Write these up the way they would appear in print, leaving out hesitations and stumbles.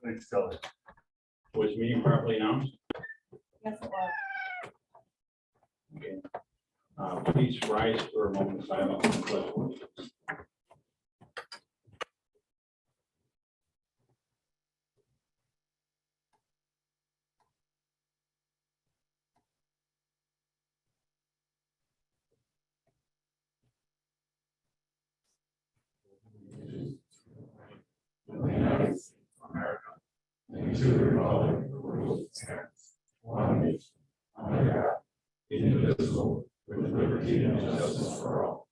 Thanks, Kelly. Was meeting properly announced? Yes, it was. Okay. Please rise for a moment of silence and pledge allegiance. America. And to the republic for which it stands, one nation, under God, indivisible, with liberty and justice for all.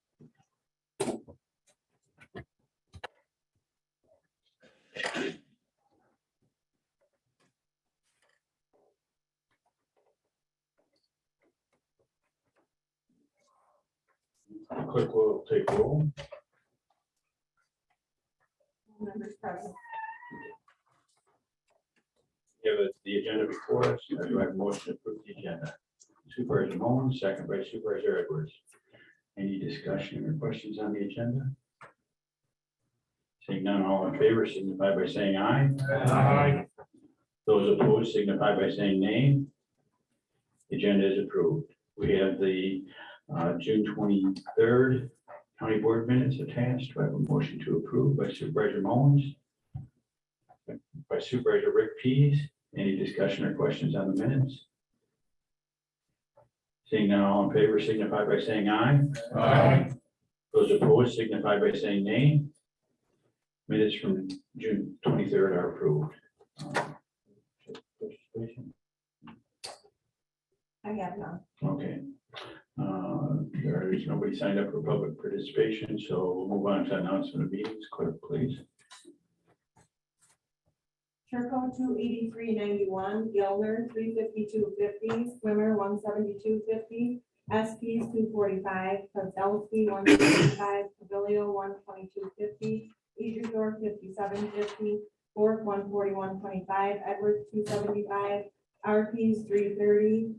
The clerk will take roll. Members present. We have the agenda before us. Do I have a motion to approve the agenda? Supervisor Mullins, second by Supervisor Edwards. Any discussion or questions on the agenda? Seeing none, all in favor signify by saying aye. Aye. Those opposed signify by saying nay. The agenda is approved. We have the June 23rd County Board minutes attached. Do I have a motion to approve by Supervisor Mullins? By Supervisor Rick Pease. Any discussion or questions on the minutes? Seeing none, all in favor signify by saying aye. Aye. Those opposed signify by saying nay. Minutes from June 23rd are approved. I have none. Okay. There is nobody signed up for public participation, so we'll move on to announcement of meetings. Clerk, please. Turco 283.91, Gilmer 352.50, Swimmer 172.50, SPs 245, Kozlowski 165, Pavilio 122.50, Idrisor 57.50, Bork 141.25, Edwards 275, RPs 330,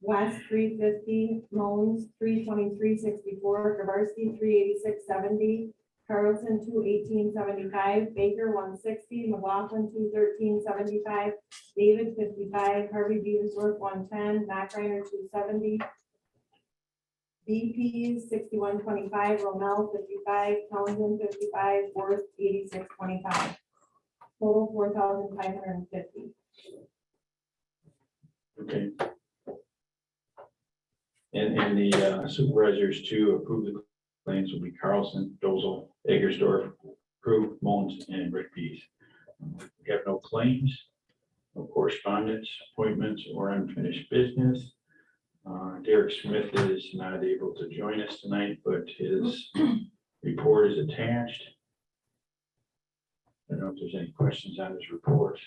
West 350, Moans 323.64, Gabarsky 386.70, Carlson 218.75, Baker 160, McLaughlin 213.75, David 55, Harvey Beaversworth 110, Mac Reiner 270, BP 61.25, Romel 55, Townsend 55, Worth 86.25. Total 4,550. Okay. And the supervisors to approve the claims will be Carlson, Dozel, Eggersdorf, Prue, Mullins, and Rick Pease. We have no claims, no correspondence, appointments, or unfinished business. Derek Smith is not able to join us tonight, but his report is attached. I don't know if there's any questions on his report.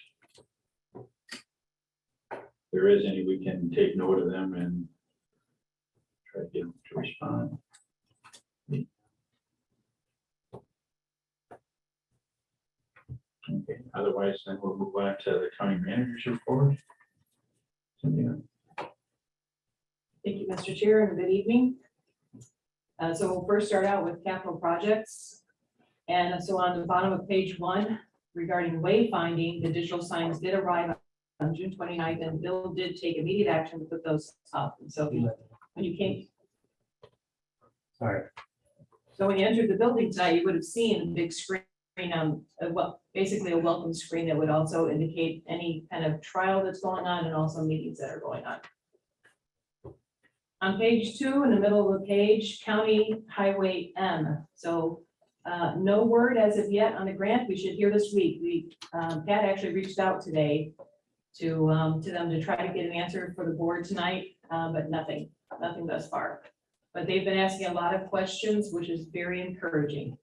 If there is any, we can take note of them and try to get him to respond. Okay, otherwise then we'll move on to the county manager's report. Cynthia. Thank you, Mr. Chair, and good evening. So we'll first start out with capital projects. And so on the bottom of page 1, regarding wayfinding, the digital signs did arrive on June 29th, and Bill did take immediate action to put those up. And so when you came, Sorry. so when you entered the building tonight, you would have seen a big screen, basically a welcome screen that would also indicate any kind of trial that's going on and also meetings that are going on. On page 2, in the middle of the page, County Highway M. So no word as of yet on the grant. We should hear this week. Pat actually reached out today to them to try to get an answer for the board tonight, but nothing thus far. But they've been asking a lot of questions, which is very encouraging.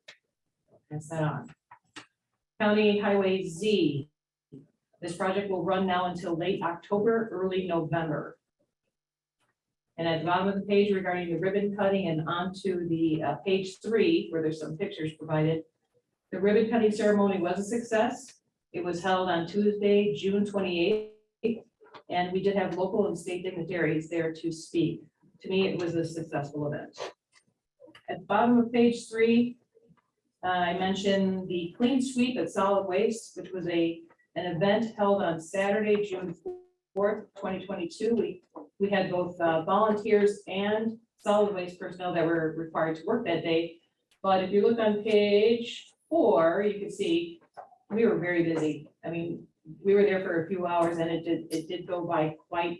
Pass that on. County Highway Z. This project will run now until late October, early November. And at the bottom of the page regarding the ribbon cutting and onto the page 3, where there's some pictures provided, the ribbon cutting ceremony was a success. It was held on Tuesday, June 28th, and we did have local and state dignitaries there to speak. To me, it was a successful event. At the bottom of page 3, I mentioned the clean sweep at solid waste, which was a an event held on Saturday, June 4th, 2022. We had both volunteers and solid waste personnel that were required to work that day. But if you look on page 4, you can see we were very busy. I mean, we were there for a few hours and it did go by quite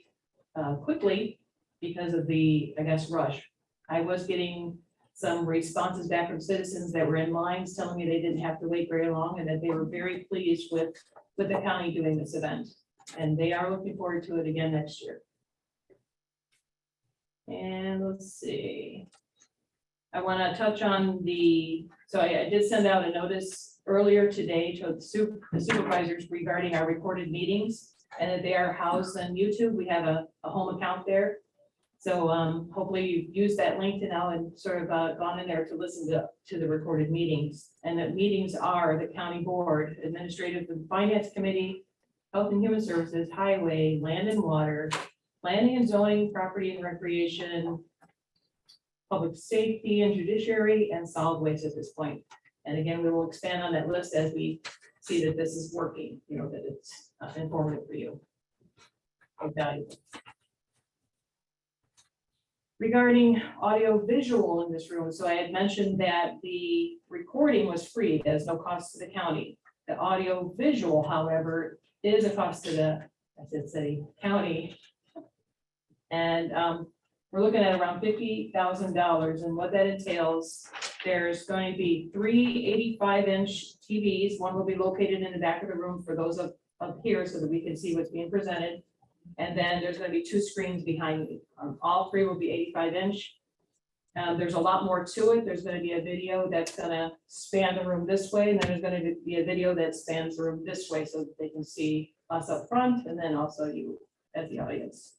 quickly because of the, I guess, rush. I was getting some responses back from citizens that were in lines telling me they didn't have to wait very long and that they were very pleased with the county doing this event. And they are looking forward to it again next year. And let's see. I want to touch on so I did send out a notice earlier today to the supervisors regarding our recorded meetings and that they are housed on YouTube. We have a home account there. So hopefully you've used that link to now and sort of gone in there to listen to the recorded meetings. And the meetings are the county board, administrative and finance committee, health and human services, highway, land and water, planning and zoning, property and recreation, public safety and judiciary, and solid waste at this point. And again, we will expand on that list as we see that this is working, that it's informative for you. And valuable. Regarding audio visual in this room, so I had mentioned that the recording was free, there's no cost to the county. The audio visual, however, is a cost to the county. And we're looking at around $50,000, and what that entails, there's going to be 3 85-inch TVs. One will be located in the back of the room for those up here so that we can see what's being presented. And then there's going to be 2 screens behind me. All 3 will be 85-inch. There's a lot more to it. There's going to be a video that's going to span the room this way, and then there's going to be a video that spans the room this way so that they can see us up front and then also you as the audience.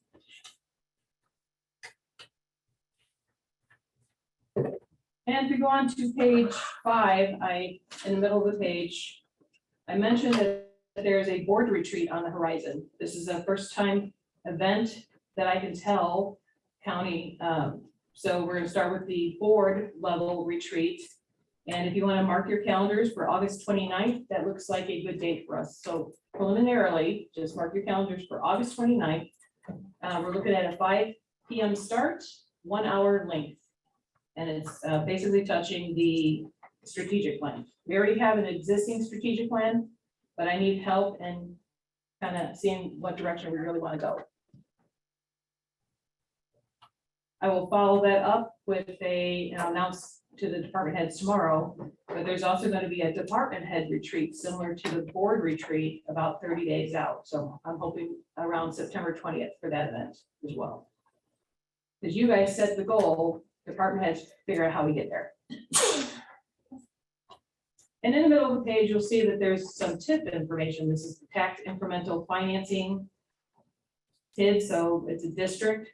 And if we go on to page 5, in the middle of the page, I mentioned that there is a board retreat on the horizon. This is a first time event that I can tell county. So we're gonna start with the board level retreat. And if you wanna mark your calendars for August 29th, that looks like a good date for us. So preliminarily, just mark your calendars for August 29th. We're looking at a 5 p.m. start, 1 hour length. And it's basically touching the strategic plan. We already have an existing strategic plan, but I need help in kind of seeing what direction we really want to go. I will follow that up with and I'll announce to the department heads tomorrow, but there's also going to be a department head retreat similar to the board retreat about 30 days out. So I'm hoping around September 20th for that event as well. Because you guys set the goal, department heads figure out how we get there. And in the middle of the page, you'll see that there's some tip information. This is the tax incremental financing TID, so it's a district.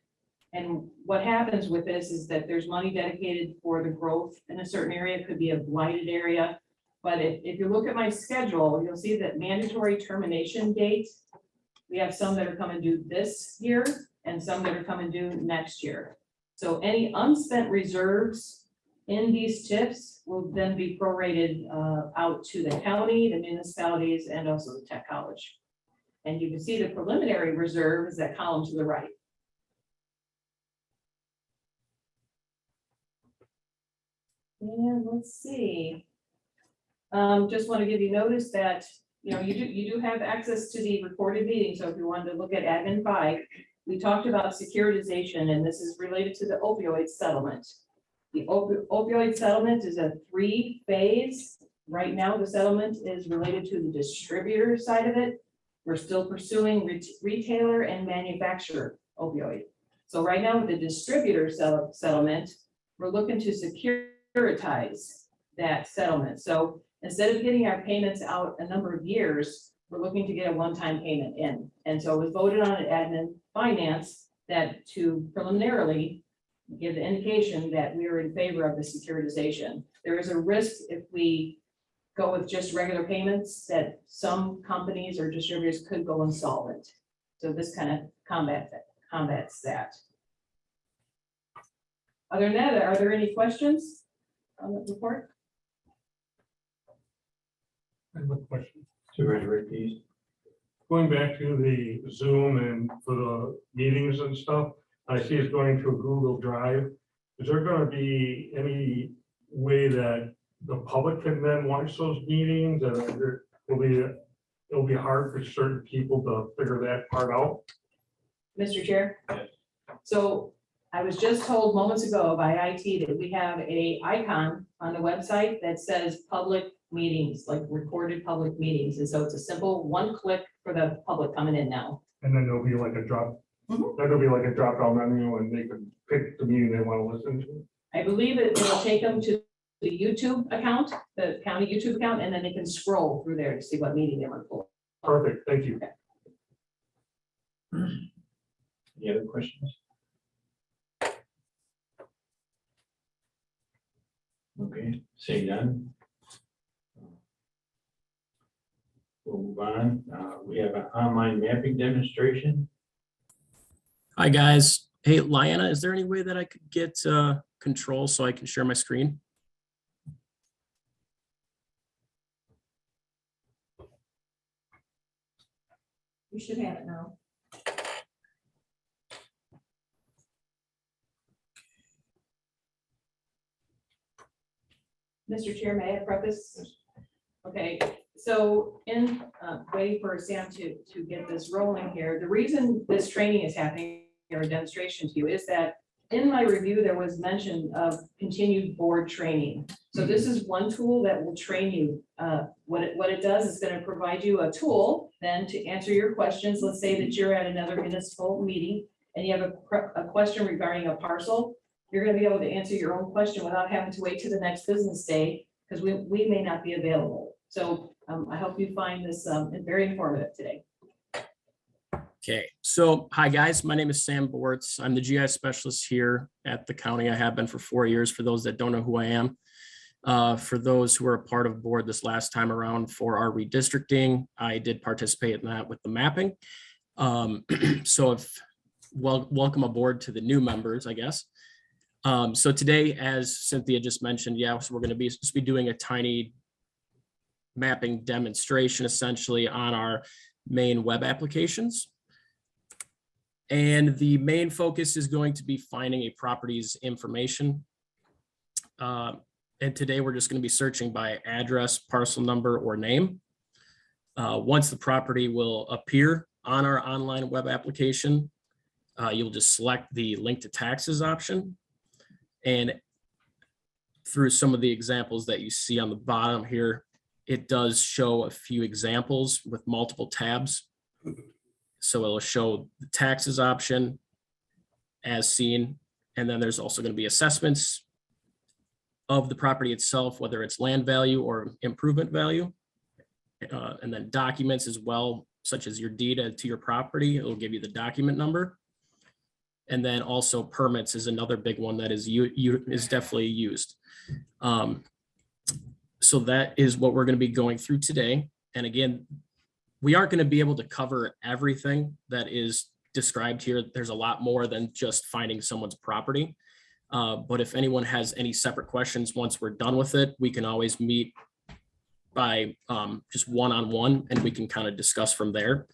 And what happens with this is that there's money dedicated for the growth in a certain area. It could be a blighted area. But if you look at my schedule, you'll see that mandatory termination dates, we have some that are coming due this year and some that are coming due next year. So any unspent reserves in these TIPs will then be prorated out to the county, the municipalities, and also the tech college. And you can see the preliminary reserve is that column to the right. And let's see. Just want to give you notice that you do have access to the recorded meeting. So if you wanted to look at admin 5, we talked about securitization, and this is related to the opioid settlement. The opioid settlement is a 3-phase. Right now, the settlement is related to the distributor side of it. We're still pursuing retailer and manufacturer opioid. So right now with the distributor settlement, we're looking to securitize that settlement. So instead of getting our payments out a number of years, we're looking to get a one-time payment in. And so it was voted on at admin finance that to preliminarily give the indication that we are in favor of the securitization. There is a risk if we go with just regular payments that some companies or distributors could go insolvent. So this kind of combats that. Other than that, are there any questions on the report? I have a question. Supervisor Rick, please. going back to the Zoom and for the meetings and stuff, I see it's going to Google Drive. Is there gonna be any way that the public can then watch those meetings? And it'll be hard for certain people to figure that part out? Mr. Chair? Yes. So I was just told moments ago by IT that we have a icon on the website that says public meetings, like recorded public meetings. And so it's a simple one click for the public coming in now. And then there'll be like a drop, Mhm. there'll be like a drop down menu and they can pick the meeting they want to listen to. I believe it will take them to the YouTube account, the county YouTube account, and then they can scroll through there to see what meeting they want to pull. Perfect, thank you. Any other questions? Okay, seeing none. We'll move on. We have an online mapping demonstration. Hi, guys. Hey, Liana, is there any way that I could get control so I can share my screen? You should have it now. Mr. Chair, may I preface? Okay, so in waiting for Sam to get this rolling here, the reason this training is happening or a demonstration to you is that in my review, there was mention of continued board training. So this is one tool that will train you. What it does is going to provide you a tool then to answer your questions. Let's say that you're at another municipal meeting and you have a question regarding a parcel. You're going to be able to answer your own question without having to wait to the next business day because we may not be available. So I hope you find this very informative today. Okay, so hi, guys. My name is Sam Bortz. I'm the GIS specialist here at the county. I have been for 4 years, for those that don't know who I am. For those who are a part of board this last time around for our redistricting, I did participate in that with the mapping. So welcome aboard to the new members, I guess. So today, as Cynthia just mentioned, so we're going to be doing a tiny mapping demonstration essentially on our main web applications. And the main focus is going to be finding a property's information. And today we're just going to be searching by address, parcel number, or name. Once the property will appear on our online web application, you'll just select the link to taxes option. And through some of the examples that you see on the bottom here, it does show a few examples with multiple tabs. So it'll show the taxes option as seen. And then there's also going to be assessments of the property itself, whether it's land value or improvement value. And then documents as well, such as your deed to your property. It'll give you the document number. And then also permits is another big one that is definitely used. So that is what we're going to be going through today. And again, we aren't going to be able to cover everything that is described here. There's a lot more than just finding someone's property. But if anyone has any separate questions, once we're done with it, we can always meet by just one-on-one and we can kind of discuss from there.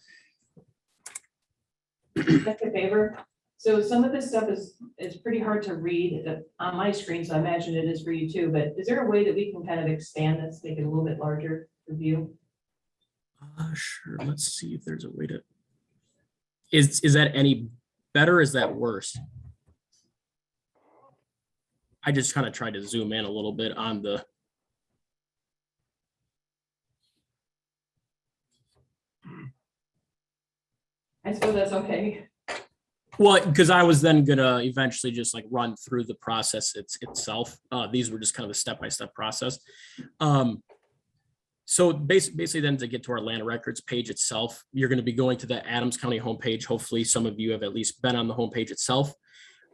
That's a favor. So some of this stuff is pretty hard to read on my screen, so I imagine it is for you too, but is there a way that we can kind of expand this, make it a little bit larger for view? Sure, let's see if there's a way to, is that any better or is that worse? I just kind of tried to zoom in a little bit on the. I suppose that's okay. Well, because I was then gonna eventually just like run through the process itself. These were just kind of a step-by-step process. So basically then to get to our land records page itself, you're going to be going to the Adams County homepage. Hopefully some of you have at least been on the homepage itself.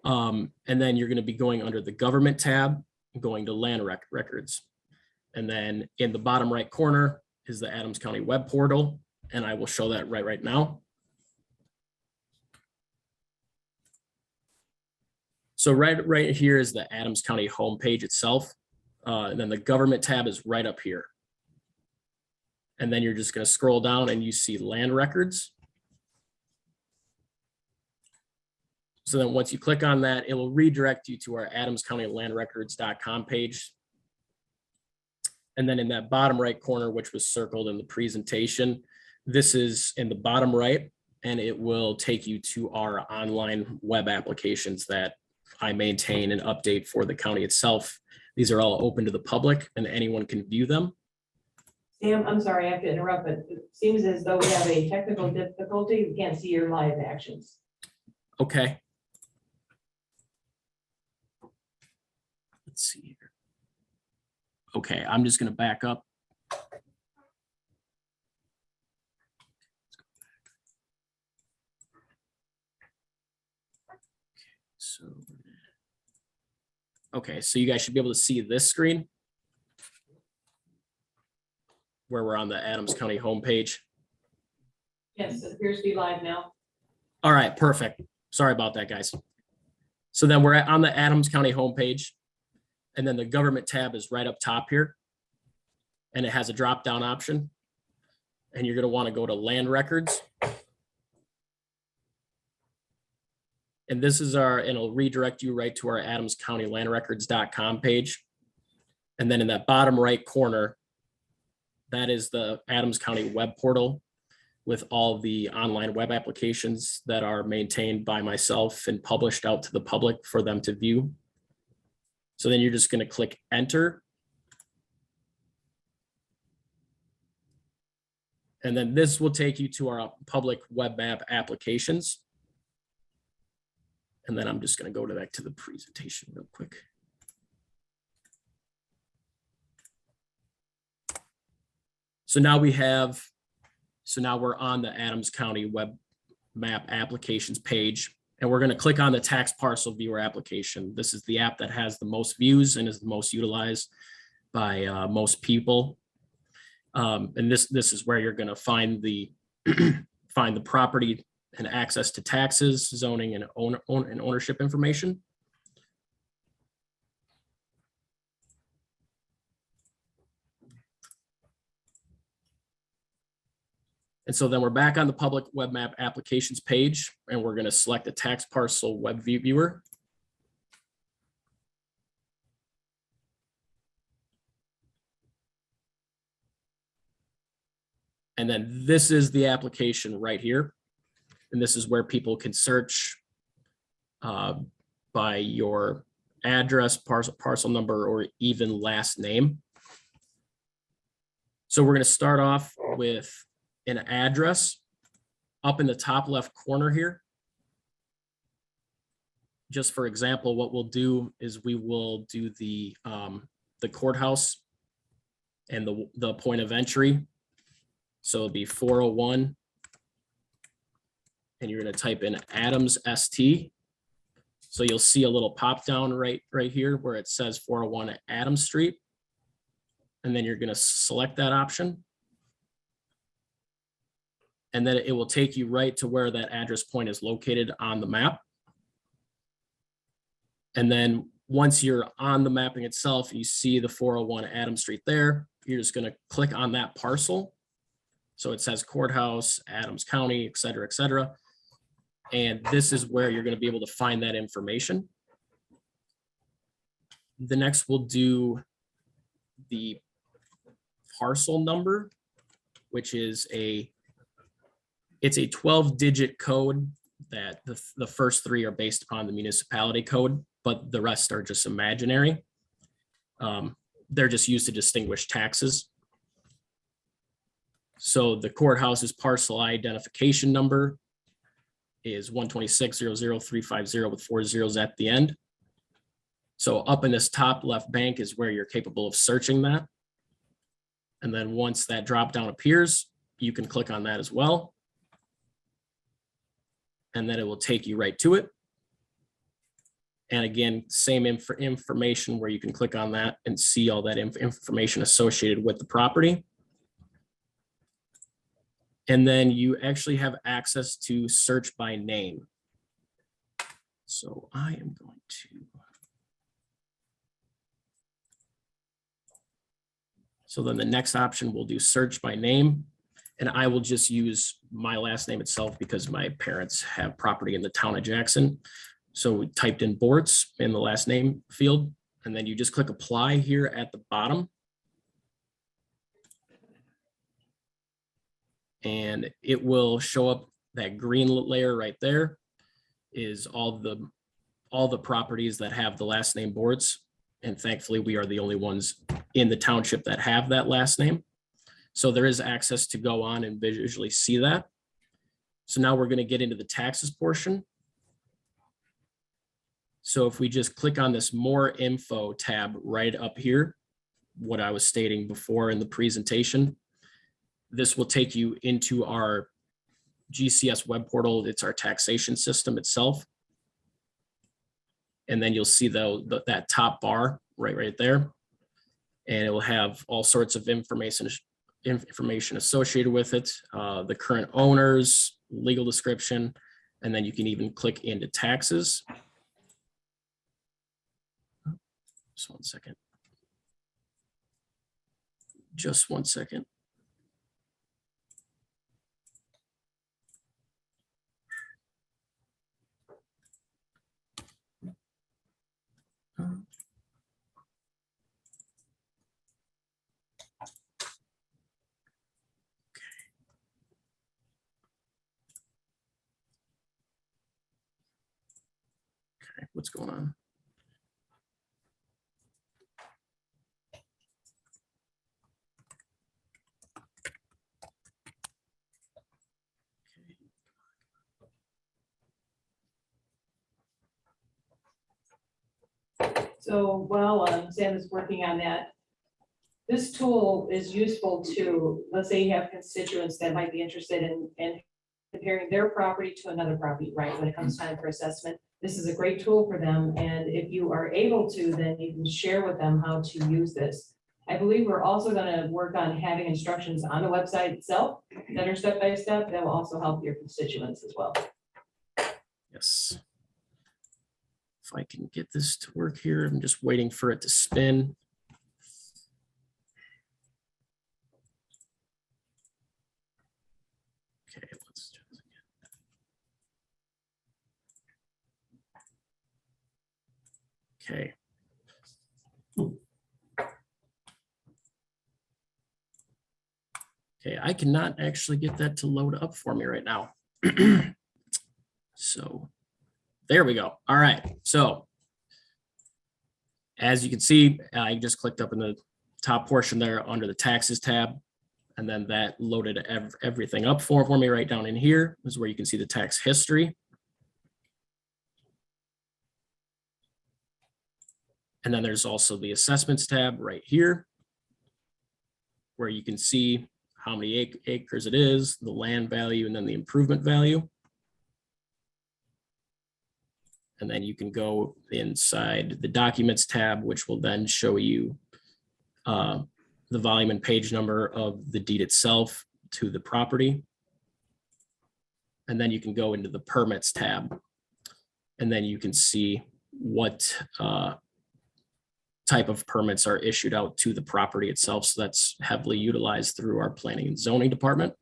And then you're going to be going under the government tab, going to land records. And then in the bottom right corner is the Adams County web portal. And I will show that right now. So right here is the Adams County homepage itself. And then the government tab is right up here. And then you're just going to scroll down and you see land records. So then once you click on that, it will redirect you to our adamscountylandrecords.com page. And then in that bottom right corner, which was circled in the presentation, this is in the bottom right, and it will take you to our online web applications that I maintain and update for the county itself. These are all open to the public and anyone can view them. Sam, I'm sorry, I have to interrupt, but it seems as though we have a technical difficulty. We can't see your live actions. Okay. Let's see here. Okay, I'm just going to back up. Okay, so you guys should be able to see this screen where we're on the Adams County homepage. Yes, it appears to be live now. All right, perfect. Sorry about that, guys. So then we're on the Adams County homepage, and then the government tab is right up top here, and it has a drop-down option, and you're going to want to go to land records. And this is and it'll redirect you right to our adamscountylandrecords.com page. And then in that bottom right corner, that is the Adams County web portal with all the online web applications that are maintained by myself and published out to the public for them to view. So then you're just going to click enter. And then this will take you to our public web app applications. And then I'm just going to go back to the presentation real quick. So now we're on the Adams County web map applications page, and we're going to click on the tax parcel viewer application. This is the app that has the most views and is the most utilized by most people. And this is where you're going to find the find the property and access to taxes, zoning, and ownership information. And so then we're back on the public web map applications page, and we're going to select the tax parcel web viewer. And then this is the application right here. And this is where people can search by your address, parcel number, or even last name. So we're going to start off with an address up in the top left corner here. Just for example, what we'll do is we will do the courthouse and the point of entry. So it'll be 401. And you're going to type in Adams ST. So you'll see a little pop down right here where it says 401 Adams Street. And then you're going to select that option. And then it will take you right to where that address point is located on the map. And then once you're on the mapping itself, you see the 401 Adams Street there. You're just going to click on that parcel. So it says courthouse, Adams County, et cetera, et cetera. And this is where you're going to be able to find that information. The next we'll do the parcel number, which is it's a 12-digit code that the first three are based upon the municipality code, but the rest are just imaginary. They're just used to distinguish taxes. So the courthouse's parcel identification number is 126-00350 with 4 zeros at the end. So up in this top left bank is where you're capable of searching that. And then once that drop down appears, you can click on that as well. And then it will take you right to it. And again, same information where you can click on that and see all that information associated with the property. And then you actually have access to search by name. So I am going to. So then the next option, we'll do search by name. And I will just use my last name itself because my parents have property in the town of Jackson. So we typed in Bortz in the last name field, and then you just click apply here at the bottom. And it will show up that green layer right there is all the properties that have the last name Bortz. And thankfully, we are the only ones in the township that have that last name. So there is access to go on and visually see that. So now we're going to get into the taxes portion. So if we just click on this more info tab right up here, what I was stating before in the presentation, this will take you into our GCS web portal. It's our taxation system itself. And then you'll see that top bar right there. And it will have all sorts of information associated with it, the current owners, legal description, and then you can even click into taxes. Just 1 second. Just 1 second. Okay, what's going on? So while Sam is working on that, this tool is useful to, let's say you have constituents that might be interested in comparing their property to another property, right? When it comes time for assessment, this is a great tool for them. And if you are able to, then you can share with them how to use this. I believe we're also going to work on having instructions on the website itself that are step-by-step. That will also help your constituents as well. Yes. If I can get this to work here, I'm just waiting for it to spin. Okay, let's try this again. Okay. Okay, I cannot actually get that to load up for me right now. So there we go. All right. So as you can see, I just clicked up in the top portion there under the taxes tab, and then that loaded everything up for me right down in here. This is where you can see the tax history. And then there's also the assessments tab right here, where you can see how many acres it is, the land value, and then the improvement value. And then you can go inside the documents tab, which will then show you the volume and page number of the deed itself to the property. And then you can go into the permits tab. And then you can see what type of permits are issued out to the property itself. So that's heavily utilized through our planning and zoning department.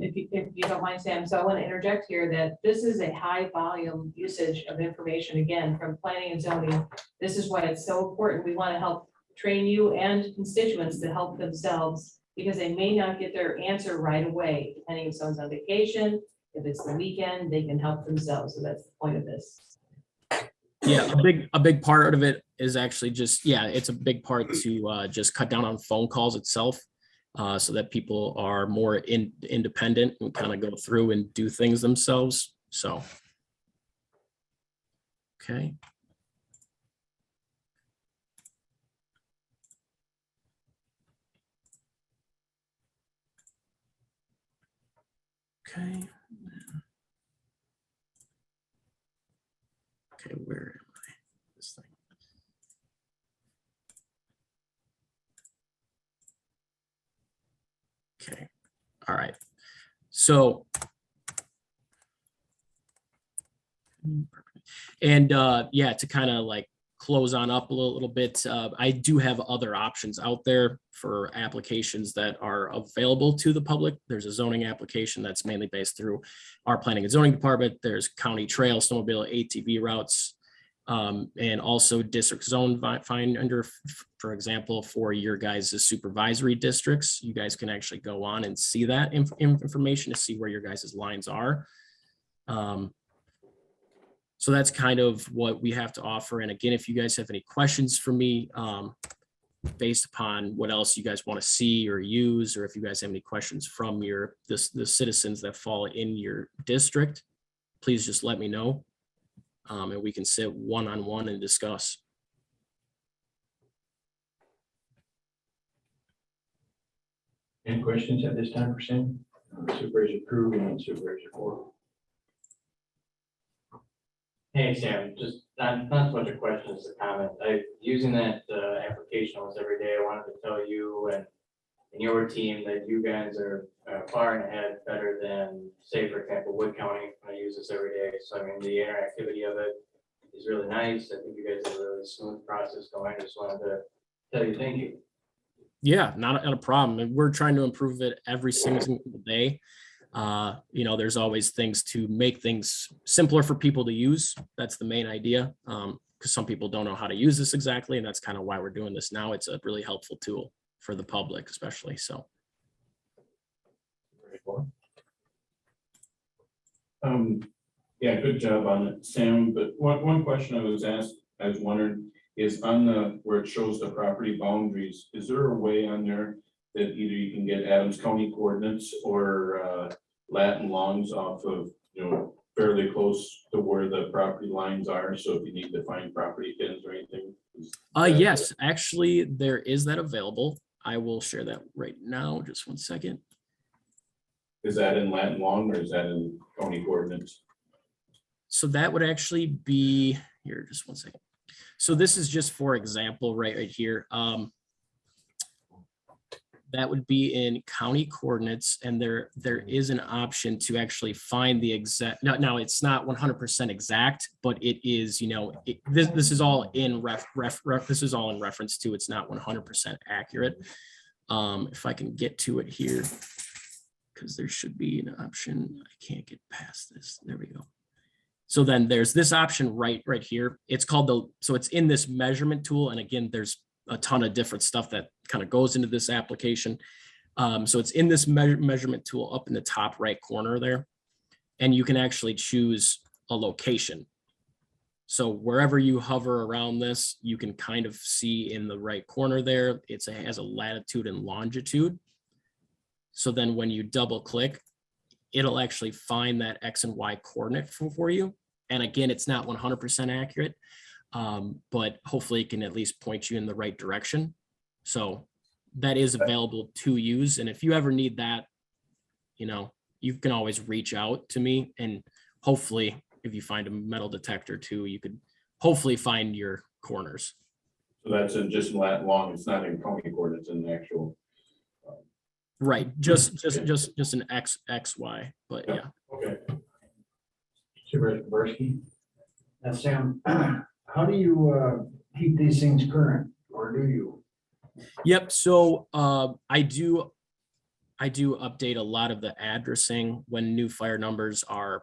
If you don't mind, Sam, so I want to interject here that this is a high volume usage of information, again, from planning and zoning. This is why it's so important. We want to help train you and constituents to help themselves, because they may not get their answer right away, depending if someone's on vacation, if it's the weekend, they can help themselves. So that's the point of this. Yeah, a big part of it is actually just, yeah, it's a big part to just cut down on phone calls itself. So that people are more independent and kind of go through and do things themselves. So, okay. Okay. Okay, where am I? This thing. Okay, all right. So, and yeah, to kind of like close on up a little bit, I do have other options out there for applications that are available to the public. There's a zoning application that's mainly based through our planning and zoning department. There's county trail, snowmobile, ATV routes, and also district zone finder, for example, for your guys' supervisory districts. You guys can actually go on and see that information to see where your guys' lines are. So that's kind of what we have to offer. And again, if you guys have any questions for me, based upon what else you guys want to see or use, or if you guys have any questions from the citizens that fall in your district, please just let me know. And we can sit one-on-one and discuss. Any questions at this time for Sam? Supervisor Crew and Supervisor Ford. Hey, Sam, just not so much a question, it's a comment. Using that application almost every day, I wanted to tell you and your team that you guys are far and ahead better than, say, for example, Wood County. I use this every day. So I mean, the interactivity of it is really nice. I think you guys have a really smooth process going. I just wanted to tell you thank you. Yeah, not a problem. And we're trying to improve it every single day. There's always things to make things simpler for people to use. That's the main idea. Because some people don't know how to use this exactly. And that's kind of why we're doing this now. It's a really helpful tool for the public, especially. So. Yeah, good job on it, Sam. But one question I was wondering is on where it shows the property boundaries, is there a way on there that either you can get Adams County coordinates or Latin longs off of, fairly close to where the property lines are? So if you need to find property pins or anything. Yes, actually, there is that available. I will share that right now. Just one second. Is that in Latin long or is that in county coordinates? So that would actually be here. Just one second. So this is just for example, right here. That would be in county coordinates, and there is an option to actually find the exact. Now it's not 100% exact, but it is. This is all in this is all in reference to. It's not 100% accurate. If I can get to it here, because there should be an option. I can't get past this. There we go. So then there's this option right here. It's called so it's in this measurement tool. And again, there's a ton of different stuff that kind of goes into this application. So it's in this measurement tool up in the top right corner there. And you can actually choose a location. So wherever you hover around this, you can kind of see in the right corner there, it has a latitude and longitude. So then when you double click, it'll actually find that X and Y coordinate for you. And again, it's not 100% accurate, but hopefully it can at least point you in the right direction. So that is available to use. And if you ever need that, you can always reach out to me, and hopefully if you find a metal detector too, you could hopefully find your corners. So that's in just Latin long. It's not in county coordinates in the actual. Right, just an X, Y, but yeah. Okay. Supervisor Kubarski. Now, Sam, how do you keep these things current, or do you? Yep, so I do update a lot of the addressing when new fire numbers are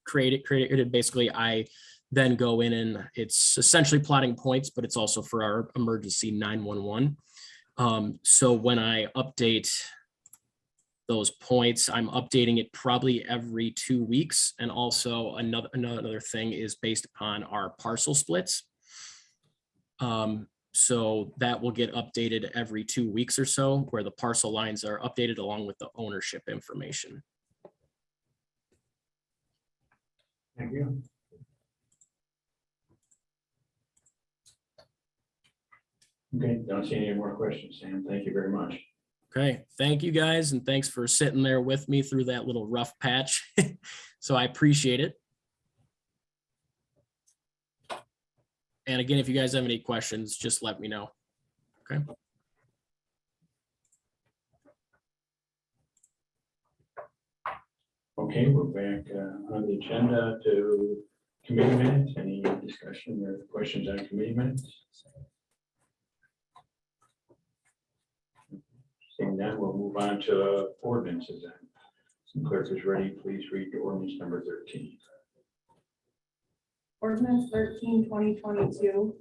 created. Basically, I then go in and it's essentially plotting points, but it's also for our emergency 911. So when I update those points, I'm updating it probably every 2 weeks. And also another thing is based upon our parcel splits. So that will get updated every 2 weeks or so, where the parcel lines are updated along with the ownership information. Thank you. Okay, don't see any more questions, Sam. Thank you very much. Okay, thank you guys, and thanks for sitting there with me through that little rough patch. So I appreciate it. And again, if you guys have any questions, just let me know. Okay. Okay, we're back on the agenda to Committee minutes, any discussion or questions on committee minutes? Seeing none, we'll move on to ordinances then. Some clerk is ready, please read the ordinance number 13. Ordinance 13, 2022.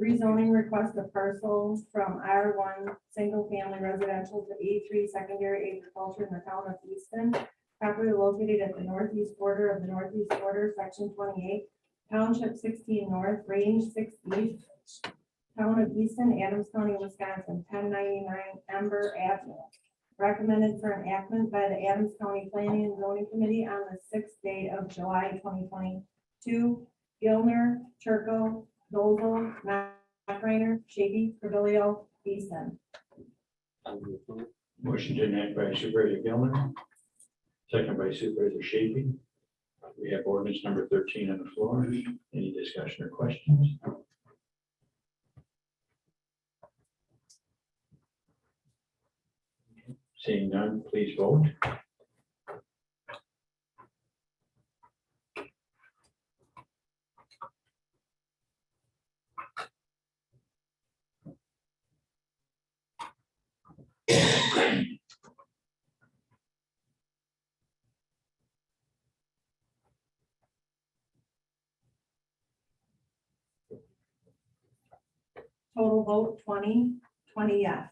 Rezoning request of parcel from R1 single family residential to A3 secondary agriculture in the town of Easton. Property located at the northeast border of the northeast border, section 28, township 16 north, range 6 east, town of Easton, Adams County, Wisconsin, 1099 Ember Avenue. Recommended for enactment by the Adams County Planning and Zoning Committee on the 6th day of July 2022. Gilmer, Turco, Dolzel, Reiner, Shady, Carvillo, Easton. Motion to enact by Supervisor Gilman, second by Supervisor Shapey. We have ordinance number 13 on the floor. Any discussion or questions? Seeing none, please vote. Total vote 20 yes.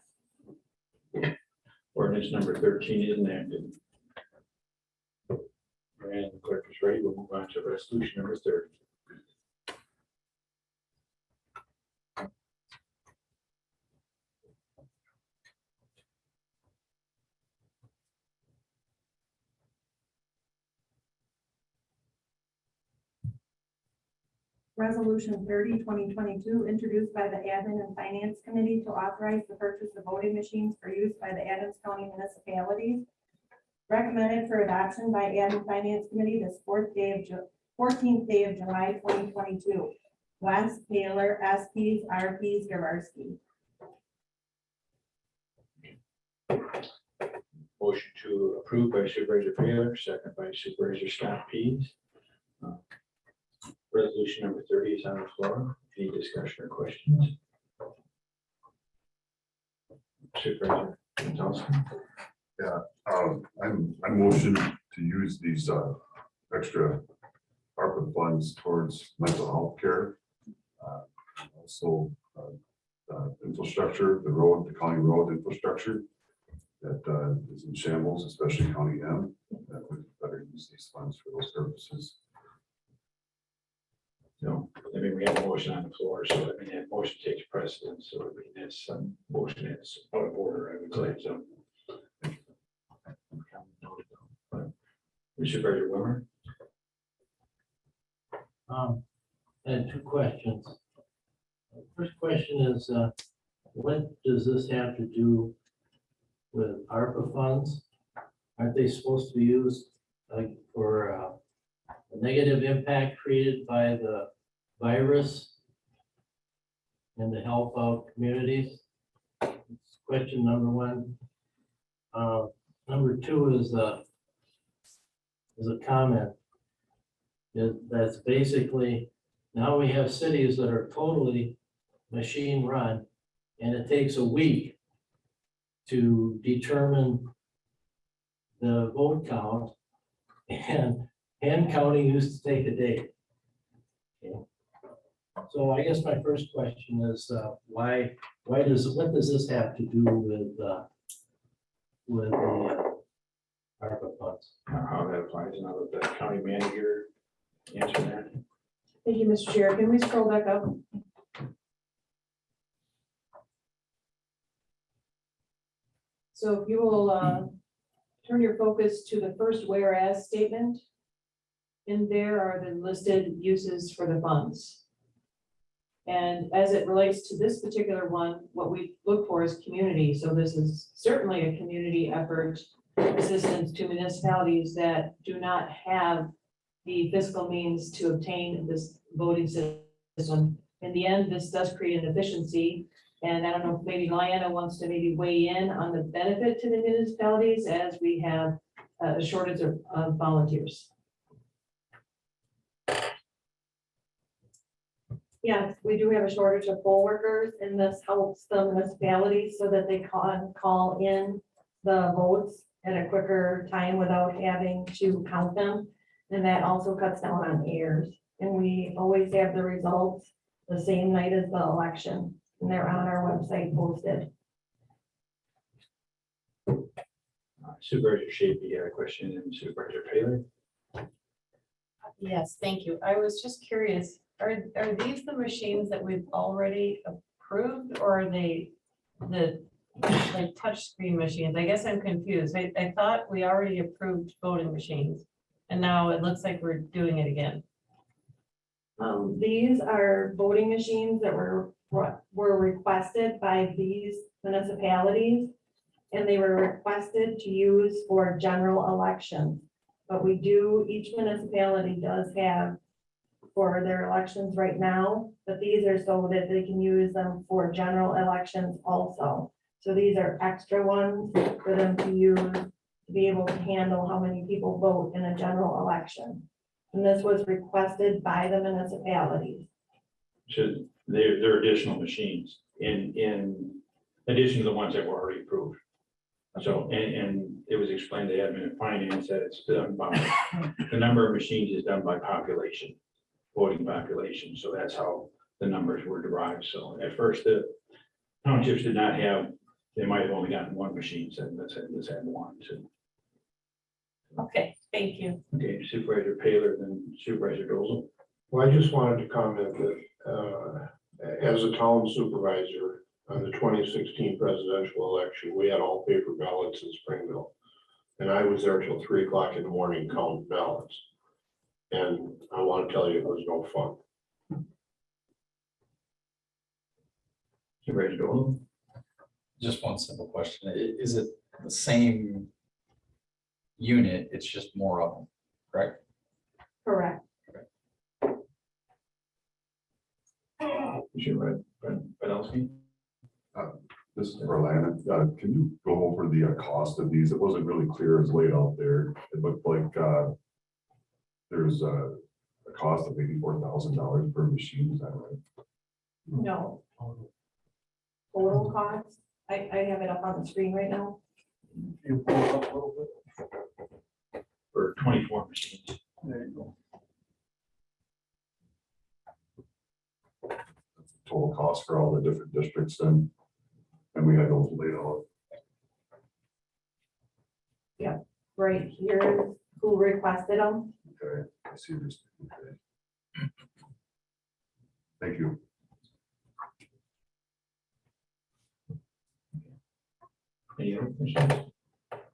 Ordinance number 13 is enacted. And the clerk is ready. We'll move on to resolution number 30. Resolution 30, 2022, introduced by the Admin and Finance Committee to authorize the purchase of voting machines for use by the Adams County municipalities. Recommended for adoption by Admin and Finance Committee this 14th day of July, 2022. West, Taylor, SPs, RPs, Gavarski. Motion to approve by Supervisor Taylor, second by Supervisor Scott Pease. Resolution number 30 is on the floor. Any discussion or questions? Supervisor Thompson. I motion to use these extra ARPA funds towards mental health care. Also infrastructure, the county road infrastructure that is in shambles, especially County M. That would better use these funds for those purposes. No, I mean, we have a motion on the floor, so I mean, that motion takes precedence, so I mean, that's some motion that's out of order, I would say, so. Supervisor Wimmer? I had two questions. First question is, what does this have to do with ARPA funds? Aren't they supposed to be used like for the negative impact created by the virus and to help out communities? That's question number one. Number two is a comment. That's basically, now we have cities that are totally machine run, and it takes a week to determine the vote count, and hand counting used to take a day. Okay. So I guess my first question is, what does this have to do with the ARPA funds? How that applies, and I'll let the county manager answer that. Thank you, Mr. Chair. Can we scroll back up? So if you will turn your focus to the first whereas statement. In there are the listed uses for the funds. And as it relates to this particular one, what we look for is community. So this is certainly a community effort, assistance to municipalities that do not have the fiscal means to obtain this voting system. In the end, this does create an efficiency. And I don't know if maybe Lyanna wants to maybe weigh in on the benefit to the municipalities as we have a shortage of volunteers. Yes, we do have a shortage of poll workers, and this helps the municipalities so that they can call in the votes at a quicker time without having to count them. And that also cuts down on errors. And we always have the results the same night as the election, and they're on our website posted. Supervisor Shapley had a question, and Supervisor Taylor. Yes, thank you. I was just curious, are these the machines that we've already approved, or are they the like touchscreen machines? I guess I'm confused. I thought we already approved voting machines, and now it looks like we're doing it again. These are voting machines that were requested by these municipalities. And they were requested to use for general elections. But we do, each municipality does have for their elections right now, but these are so that they can use them for general elections also. So these are extra ones for them to use to be able to handle how many people vote in a general election. And this was requested by the municipalities. So they're additional machines in addition to the ones that were already approved. So, and it was explained to admin and finance that it's done by, the number of machines is done by population, voting population. So that's how the numbers were derived. So at first, the townships did not have, they might have only gotten one machine, so let's have one, too. Okay, thank you. Okay, Supervisor Taylor, then Supervisor Dozel. Well, I just wanted to comment that, as a town supervisor on the 2016 presidential election, we had all paper ballots in Springville. And I was there till 3 o'clock in the morning counting ballots. And I want to tell you, it was no fun. Supervisor Dozel. Just one simple question. Is it the same unit? It's just more of them, correct? Correct. Badowski. This is for Lana. Can you go over the cost of these? It wasn't really clear as laid out there. It looked like there's a cost of $84,000 per machine. Is that right? No. Total cost, I have it up on the screen right now. You pull it up a little bit. For 24 machines. There you go. Total cost for all the different districts then. And we had those laid out. Right here, who requested them. Okay, I see this. Okay. Thank you. Any other questions?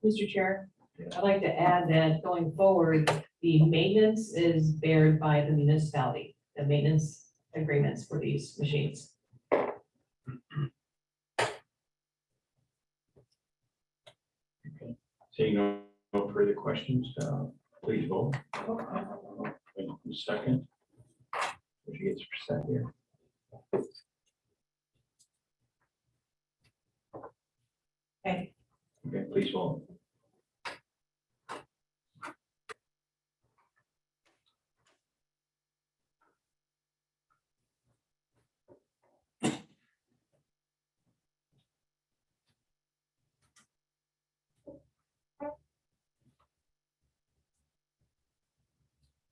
Mr. Chair, I'd like to add that going forward, the maintenance is bared by the municipality, the maintenance agreements for these machines. Okay. Seeing no further questions, please vote. Second. If you get percent here. Okay. Okay, please vote.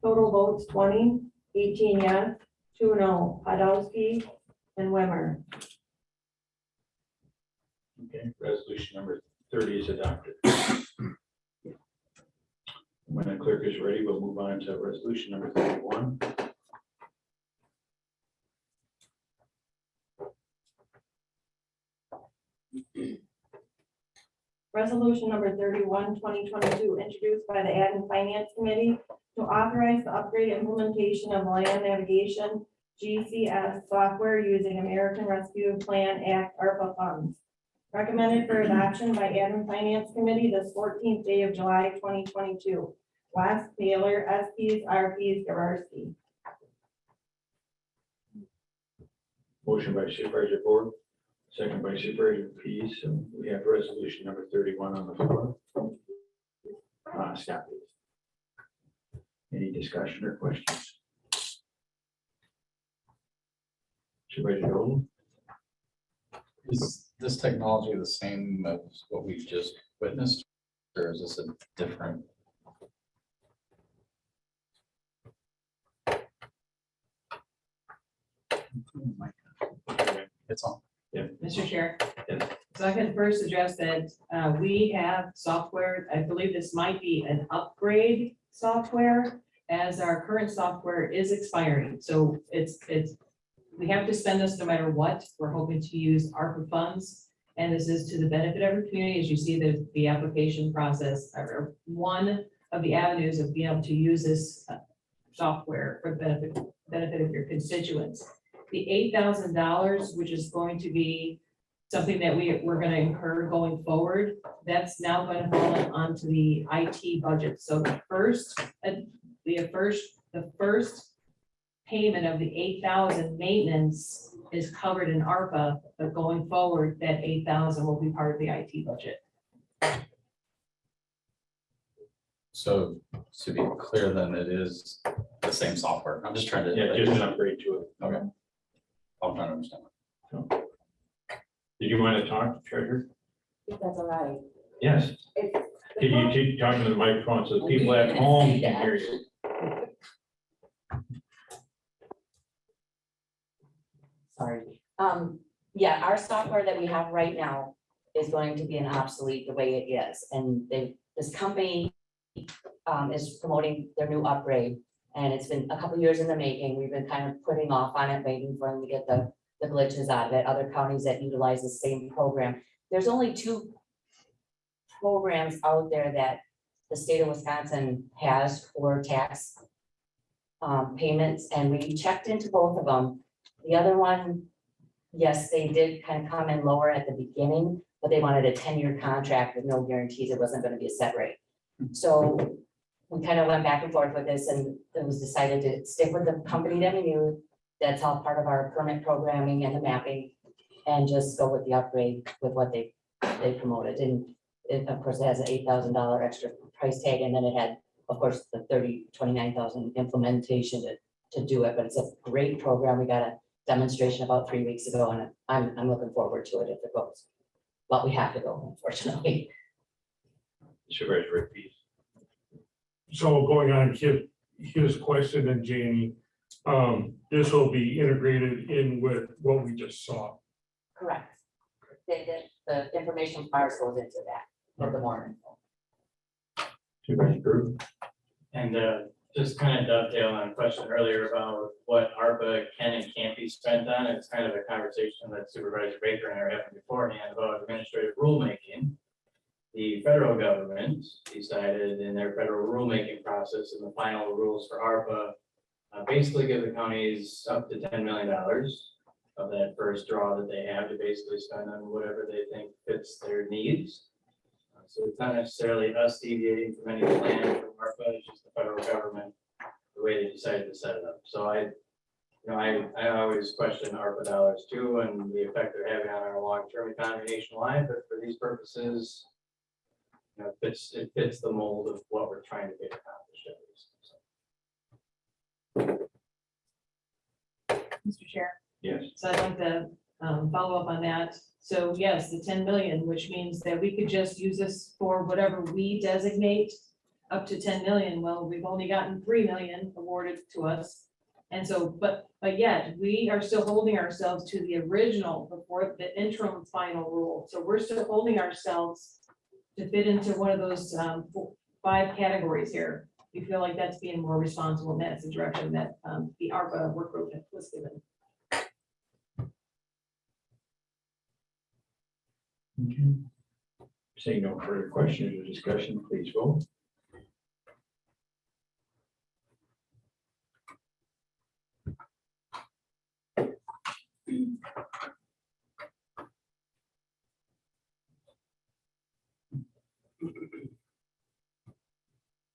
Total votes 20, 18 yes, 2 no, Podolsky and Wimmer. Okay, resolution number 30 is adopted. When the clerk is ready, we'll move on to resolution number 31. Resolution number 31, 2022, introduced by the Ad and Finance Committee to authorize the upgrade implementation of land navigation GCS software using American Rescue Plan Act ARPA funds. Recommended for adoption by Ad and Finance Committee this 14th day of July, 2022. West, Taylor, SPs, RPs, Gavarski. Motion by Supervisor Ford, second by Supervisor Pease. So we have resolution number 31 on the floor. Scott, please. Any discussion or questions? Supervisor Dolan? Is this technology the same as what we've just witnessed, or is this a different? It's on. Mr. Chair. Yes. So I can first address that we have software, I believe this might be an upgrade software, as our current software is expiring. So we have to spend this no matter what. We're hoping to use ARPA funds. And this is to the benefit of our community. As you see, the application process, or one of the avenues of being able to use this software for the benefit of your constituents. The $8,000, which is going to be something that we're gonna incur going forward, that's now going to fall onto the IT budget. So the first payment of the 8,000 maintenance is covered in ARPA, but going forward, that 8,000 will be part of the IT budget. So to be clear, then it is the same software. I'm just trying to. Yeah, just an upgrade to it. Okay. I'm trying to understand. Did you want to talk, Treasurer? If that's all right. Yes. If- Could you keep talking to the microphone so the people at home can hear you? Sorry. Yeah, our software that we have right now is going to be an obsolete the way it is. And this company is promoting their new upgrade. And it's been a couple years in the making. We've been kind of putting off on it, waiting for them to get the glitches out of it. Other counties that utilize the same program. There's only 2 programs out there that the state of Wisconsin has for tax payments, and we checked into both of them. The other one, yes, they did kind of come in lower at the beginning, but they wanted a 10-year contract with no guarantees. It wasn't going to be a set rate. So we kind of went back and forth with this, and it was decided to stick with the company that we knew. That's all part of our permit programming and the mapping, and just go with the upgrade with what they promoted. And it, of course, it has an $8,000 extra price tag, and then it had, of course, the $29,000 implementation to do it. But it's a great program. We got a demonstration about 3 weeks ago, and I'm looking forward to it if it goes. But we have to go, unfortunately. Supervisor Rick Pease. So going on his question and Jamie, this will be integrated in with what we just saw. Correct. The information ours goes into that for the morning. Supervisor Crew. And just kind of dovetail on a question earlier about what ARPA can and can't be spent on. It's kind of a conversation that Supervisor Baker and I were having beforehand about administrative rulemaking. The federal government decided in their federal rulemaking process in the final rules for ARPA, basically give the counties up to $10 million of that first draw that they have to basically spend on whatever they think fits their needs. So it's not necessarily us deviating from any plan from ARPA, it's just the federal government, the way they decided to set it up. So I always question ARPA dollars too, and the effect they're having on our long-term economy nationwide, but for these purposes, it fits the mold of what we're trying to get accomplished at least. Mr. Chair. Yes. So I'd like to follow up on that. So yes, the 10 million, which means that we could just use this for whatever we designate up to 10 million. Well, we've only gotten 3 million awarded to us. And so, but yet we are still holding ourselves to the original before the interim final rule. So we're still holding ourselves to fit into one of those 5 categories here. We feel like that's being more responsible, and that's the direction that the ARPA work group was given. Okay. Seeing no further questions or discussion, please vote.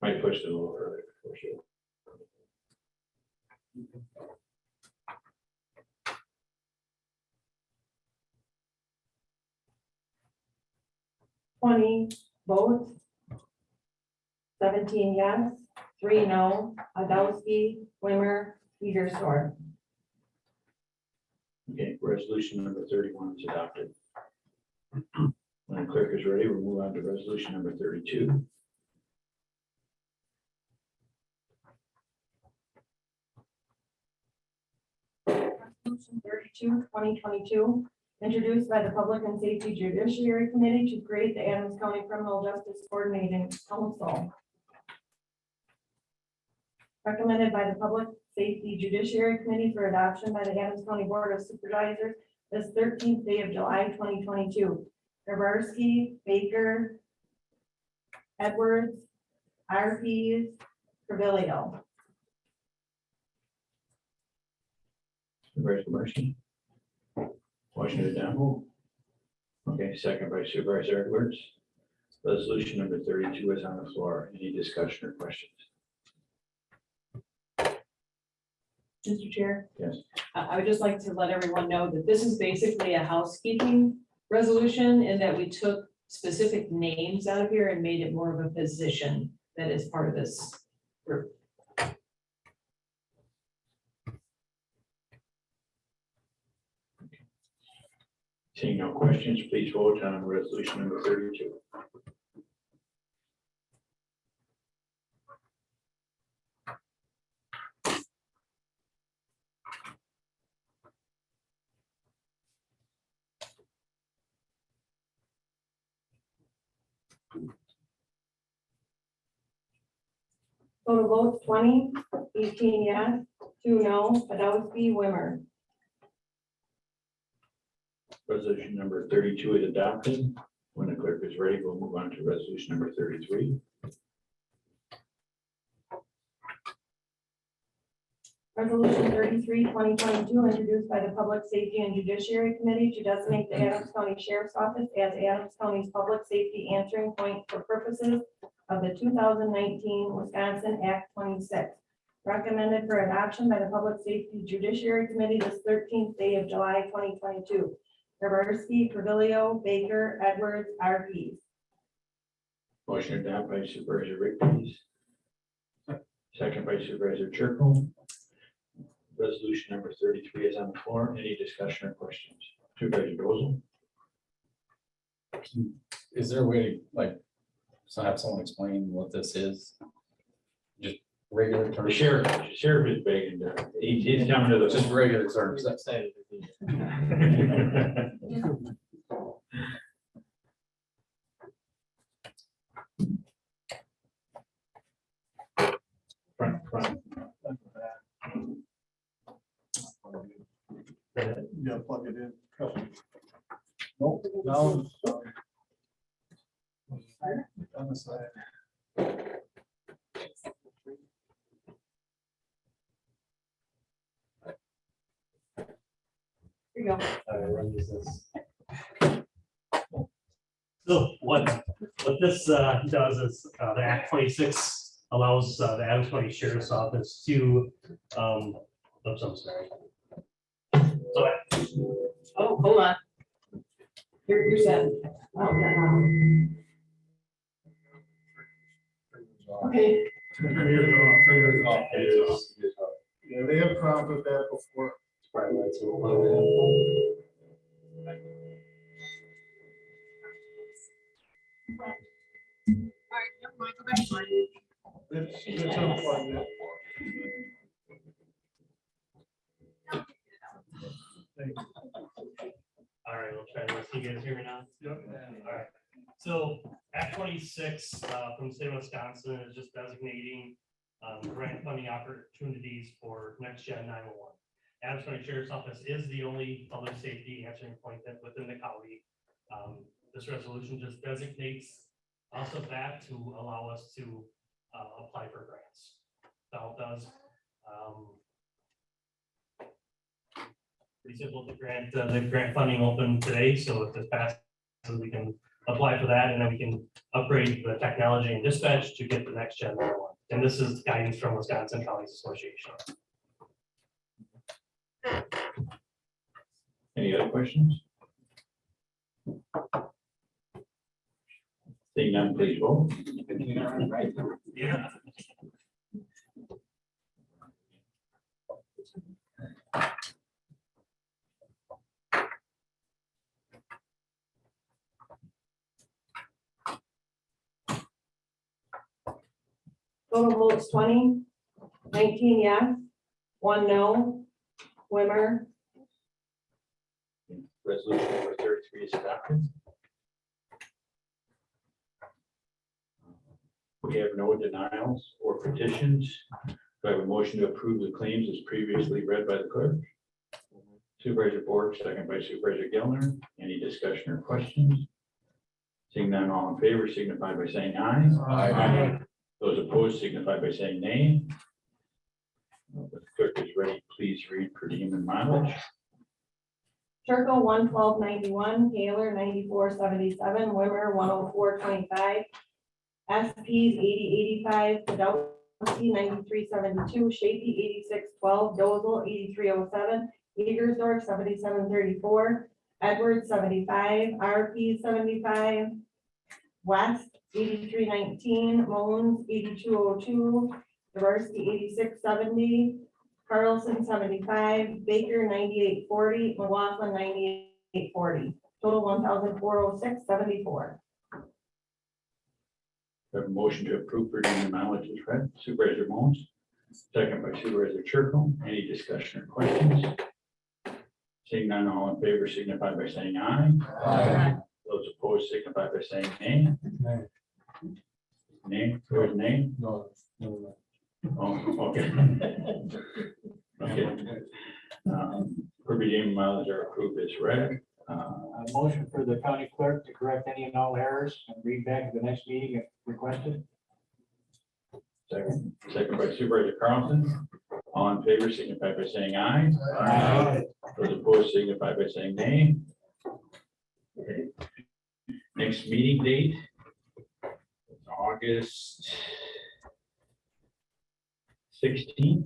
Might push it a little further for sure. Vote. 17 yes, 3 no. Adowski, Weimer, Petersdorf. Okay, resolution number 31 is adopted. When the clerk is ready, we'll move on to resolution number 32. Resolution 32, 2022, introduced by the Public and Safety Judiciary Committee to create the Adams County Criminal Justice Coordinating Council. Recommended by the Public Safety Judiciary Committee for adoption by the Adams County Board of Supervisors this 13th day of July, 2022. Gabarsky, Baker, Edwards, RPs, Trevelio. Supervisor Mercy. Motion to adopt. Okay, second by Supervisor Edwards. Resolution number 32 is on the floor. Any discussion or questions? Mr. Chair? Yes. I would just like to let everyone know that this is basically a housekeeping resolution and that we took specific names out of here and made it more of a position that is part of this group. Seeing no questions, please vote on resolution number 32. Total votes 20, 18 yes, 2 no, Podolsky, Wimmer. Resolution number 32 is adopted. When the clerk is ready, we'll move on to resolution number 33. Resolution 33, 2022, introduced by the Public Safety and Judiciary Committee to designate the Adams County Sheriff's Office as Adams County's public safety answering point for purposes of the 2019 Wisconsin Act 26. Recommended for adoption by the Public Safety Judiciary Committee this 13th day of July, 2022. Gabarsky, Trevelio, Baker, Edwards, RPs. Motion adopted by Supervisor Rick Pease. Second by Supervisor Churko. Resolution number 33 is on the floor. Any discussion or questions? Supervisor Dozel. Is there a way to like, so have someone explain what this is? Just regular The terms, sheriff is begging to, he's coming to just the. regular terms. That's Front. Yeah, plug it in. Nope, no. On the side. Here you go. So what this does is the Act 26 allows the Adams County Sheriff's Office to, oops, I'm sorry. So Oh, hold on. You're set. Okay. Yeah, they have problems with that before. It's unplugged. all right, we'll try this. You guys hear me now? Yep. All right. So Act 26 from the state of Wisconsin is just designating grant funding opportunities for next gen 911. Adams County Sheriff's Office is the only public safety answering point that within the county. This resolution just designates us of that to allow us to apply for grants. So it does. Pretty simple. The grant funding opened today, so if this passes, we can apply for that, and then we can upgrade the technology and dispatch to get the next gen 911. And this is guidance from Wisconsin Counties Association. Any other questions? Seeing none, please vote. Yeah. Total votes 20, 19 yes, 1 no, Wimmer, Resolution number 33 is adopted. We have no denials or petitions. Do I have a motion to approve the claims as previously read by the clerk? Supervisor Borg, second by Supervisor Gellner. Any discussion or questions? Seeing none, all in favor signify by saying aye. Aye. Those opposed signify by saying nay. The clerk is ready. Please read per diem and mileage. Turco 112.91, Taylor 94.77, Wimmer 104.25, SPs 80.85, Podolsky 93.72, Shaky 86.12, Dozel 83.07, Egersdorf 77.34, Edwards 75, RP 75, West 83.19, Mullins 82.02, Jaworski 86.70, Carlson 75, Baker 98.40, McLaughlin 98.40, total 1,406.74. We have a motion to approve per diem and mileage is read. Supervisor Mons, second by Supervisor Churko. Any discussion or questions? Seeing none, all in favor signify by saying aye. Aye. Those opposed signify by saying nay. Nay, there is nay? No. Oh, okay. Okay. Per diem and mileage are approved as read. A motion for the county clerk to correct any and all errors and read back to the next meeting if requested. Second by Supervisor Carlson. All in favor signify by saying aye. Aye. Those opposed signify by saying nay. Okay. Next meeting date. is August 16th.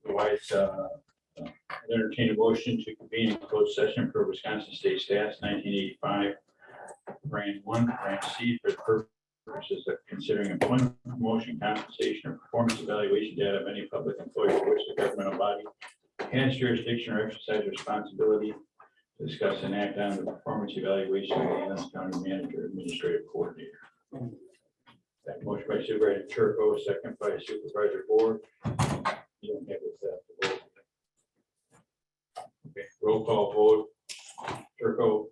Otherwise, entertain a motion to convene in closed session for Wisconsin State Stats 1985, Brand 1, Brand C, for the purposes of considering employment, promotion, compensation, or performance evaluation data of any public employee for which the governmental body has jurisdiction or exercise responsibility to discuss and act on the performance evaluation of the Adams County Manager Administrative Coordinator. That motion by Supervisor Turco, second by Supervisor Borg. You don't have this vote. Okay, roll call vote. Turco,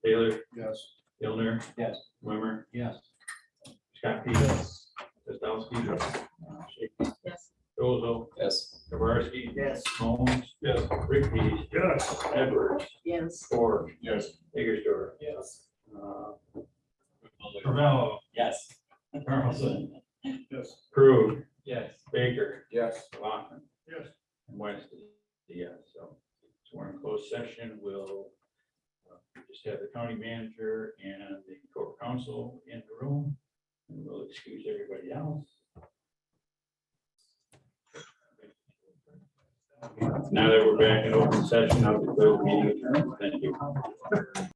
Taylor, Yes. Gilner, Yes. Wimmer, Yes. Scott Peters, Podolsky, Shaky, Yes. Dozo, Yes. Jaworski, Yes. Holmes, Yes. Rick Pease, Yes. Edwards, Yes. Ford, Yes. Hagerstorf, Yes. Carmelo, Yes. Carlson, Yes. Crew, Yes. Baker, Yes. Laughlin, Yes. and West is a yes. So we're in closed session. We'll just have the county manager and the corporate counsel in the room, and we'll excuse everybody else. Now that we're back in open session, I'll declare the meeting adjourned. Thank you.